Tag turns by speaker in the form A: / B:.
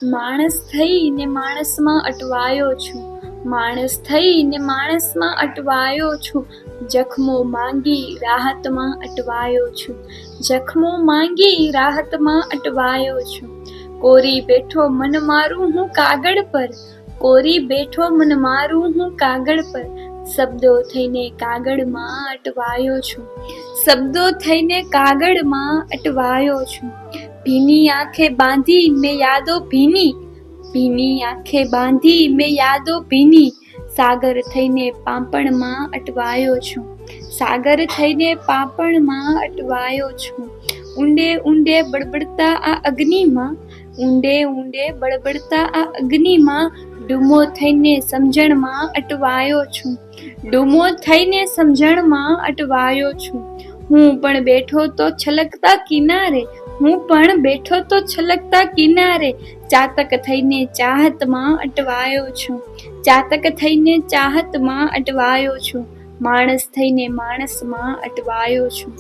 A: માણસ થઈને માણસમાં અટવાયો છું, માણસ થઈને માણસમાં અટવાયો છું, જખમો માંગી રાહતમાં અટવાયો છું, જખમો માંગી રાહતમાં અટવાયો છું. કોરી બેઠો મન મારું હું કાગળ પર, કોરી બેઠો મન મારું હું કાગળ પર, શબ્દો થઈને કાગળમાં અટવાયો છું, શબ્દો થઈને કાગળમાં અટવાયો છું. ભીની આંખે બાંધી મેં યાદો ભીની, ભીની આંખે બાંધી મેં યાદો ભીની, સાગર થઈને પાંપણમાં અટવાયો છું, સાગર થઈને પાંપણમાં અટવાયો છું. ઊંડે ઊંડે બળબડતા આ અગ્નિમાં, ઊંડે ઊંડે બળબડતા આ અગ્નિમાં, ડૂમો થઈને સમજણમાં અટવાયો છું, ડૂમો થઈને સમજણમાં અટવાયો છું. હું પણ બેઠો તો છલકતા કિનારે, હું પણ બેઠો તો છલકતા કિનારે, ચાતક થઈને ચાહતમાં અટવાયો છું, ચાતક થઈને ચાહતમાં અટવાયો છું, માણસ થઈને માણસમાં અટવાયો છું.